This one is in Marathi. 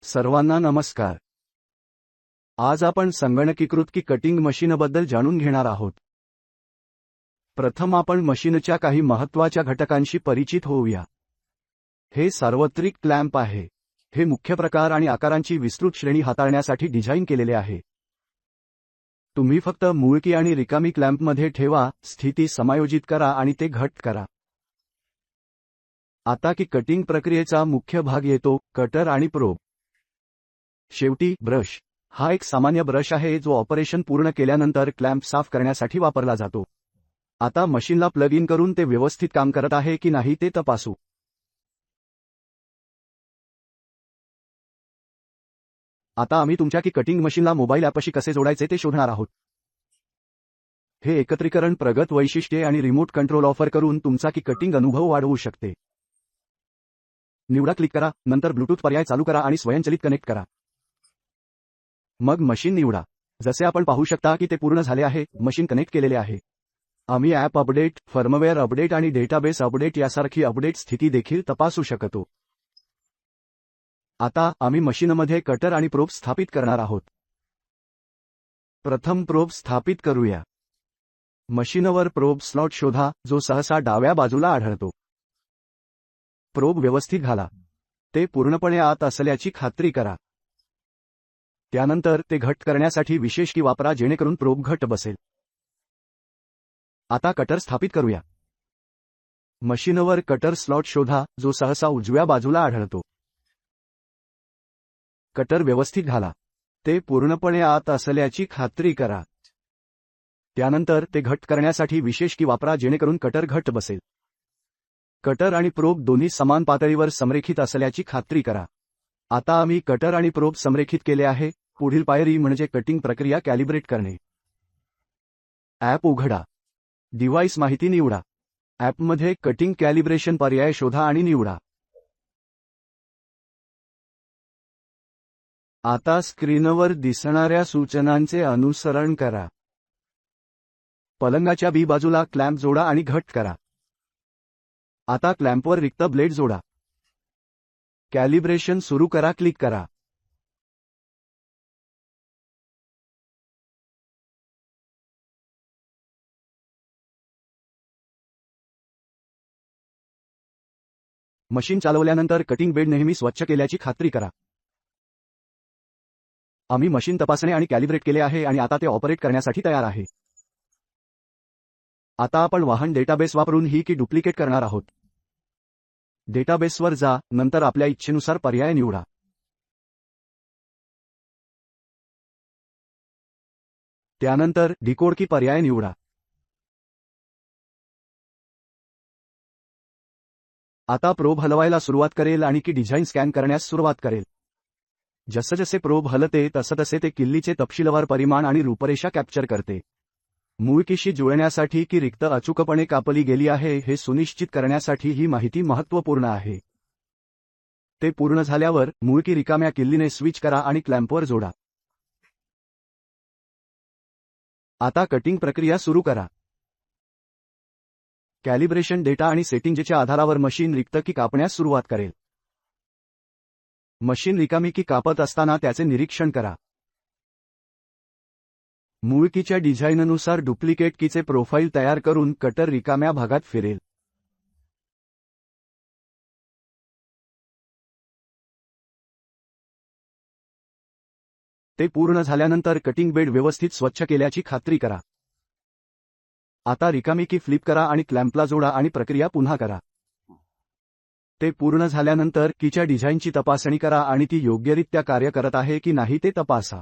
सर्वांना नमस्कार। आज आपण संगणकीकृत की कटिंग मशीनबद्दल जाणून घेणार आहोत। प्रथम आपण मशीनच्या काही महत्त्वाच्या घटकांशी परिचित होऊया। हे सार्वत्रिक क्लॅम्प आहे। हे मुख्य प्रकार आणि आकारांची विस्तृत श्रेणी हाताळण्यासाठी डिझाइन केलेले आहे। तुम्ही फक्त मूळ की आणि रिकामी क्लॅम्पमध्ये ठेवा, स्थिती समायोजित करा आणि ते घट्ट करा। आता की कटिंग प्रक्रियेचा मुख्य भाग येतो, कटर आणि प्रोब। शेवटी ब्रश हा एक सामान्य ब्रश आहे जो ऑपरेशन पूर्ण केल्यानंतर क्लॅम्प साफ करण्यासाठी वापरला जातो। आता मशीनला प्लग इन करून ते व्यवस्थित काम करत आहे की नाही ते तपासू। आता आम्ही तुमच्या की कटिंग मशीनला मोबाईल ॲपशी कसे जोडायचे ते शोधणार आहोत। हे एकत्रीकरण प्रगत वैशिष्ट्ये आणि रिमोट कंट्रोल ऑफर करून तुमचा की कटिंग अनुभव वाढवू शकते। निवडा क्लिक करा, नंतर ब्लूटूथ पर्याय चालू करा आणि स्वयंचलित कनेक्ट करा। मग मशीन निवडा। जसे आपण पाहू शकता की ते पूर्ण झाले आहे, मशीन कनेक्ट केलेले आहे। आम्ही ॲप अपडेट, फर्मवेअर अपडेट आणि डेटाबेस अपडेट यासारखी अपडेट स्थिती देखील तपासू शकतो। आता आम्ही मशीनमध्ये कटर आणि प्रोब स्थापित करणार आहोत। प्रथम प्रोब स्थापित करूया। मशीनवर प्रोब स्लॉट शोधा जो सहसा डाव्या बाजूला आढळतो। प्रोब व्यवस्थित घाला। ते पूर्णपणे आत असल्याची खात्री करा। त्यानंतर ते घट्ट करण्यासाठी विशेष की वापरा जेणेकरून प्रोब घट्ट बसेल। आता कटर स्थापित करूया। मशीनवर कटर स्लॉट शोधा जो सहसा उजव्या बाजूला आढळतो। कटर व्यवस्थित घाला। ते पूर्णपणे आत असल्याची खात्री करा। त्यानंतर ते घट्ट करण्यासाठी विशेष की वापरा जेणेकरून कटर घट्ट बसेल। कटर आणि प्रोब दोन्ही समान पातळीवर संरेखित असल्याची खात्री करा। आता आम्ही कटर आणि प्रोब संरेखित केले आहे। पुढील पायरी म्हणजे कटिंग प्रक्रिया कॅलिब्रेट करणे। ॲप उघडा। डिव्हाइस माहिती निवडा। ॲपमध्ये कटिंग कॅलिब्रेशन पर्याय शोधा आणि निवडा। आता स्क्रीनवर दिसणाऱ्या सूचनांचे अनुसरण करा। पलंगाच्या बी बाजूला क्लॅम्प जोडा आणि घट्ट करा। आता क्लॅम्पवर रिक्त ब्लेड जोडा। कॅलिब्रेशन सुरू करा, क्लिक करा। मशीन चालवल्यानंतर कटिंग बेड नेहमी स्वच्छ केल्याची खात्री करा। आम्ही मशीन तपासणे आणि कॅलिब्रेट केले आहे आणि आता ते ऑपरेट करण्यासाठी तयार आहे। आता आपण वाहन डेटाबेस वापरून ही की डुप्लिकेट करणार आहोत। डेटाबेसवर जा, नंतर आपल्या इच्छेनुसार पर्याय निवडा। त्यानंतर डिकोड की पर्याय निवडा। आता प्रोब हलवायला सुरुवात करेल आणि की डिझाइन स्कॅन करण्यास सुरुवात करेल। जसजसे प्रोब हलते तसतसे ते किल्लीचे तपशीलवार परिमाण आणि रूपरेषा कॅप्चर करते। मूळ कीशी जुळण्यासाठी की रिक्त अचूकपणे कापली गेली आहे हे सुनिश्चित करण्यासाठी ही माहिती महत्त्वपूर्ण आहे। ते पूर्ण झाल्यावर मूळ की रिकाम्या किल्लीने स्विच करा आणि क्लॅम्पवर जोडा। आता कटिंग प्रक्रिया सुरू करा। कॅलिब्रेशन डेटा आणि सेटिंगच्या आधारावर मशीन रिक्त की कापण्यास सुरुवात करेल। मशीन रिकामी की कापत असताना त्याचे निरीक्षण करा। मूळ कीच्या डिझाइननुसार डुप्लिकेट कीचे प्रोफाईल तयार करून कटर रिकाम्या भागात फिरेल। ते पूर्ण झाल्यानंतर कटिंग बेड व्यवस्थित स्वच्छ केल्याची खात्री करा। आता रिकामी की फ्लिप करा आणि क्लॅम्पला जोडा आणि प्रक्रिया पुन्हा करा। ते पूर्ण झाल्यानंतर कीच्या डिझाइनची तपासणी करा आणि ती योग्यरित्या कार्य करत आहे की नाही ते तपासा।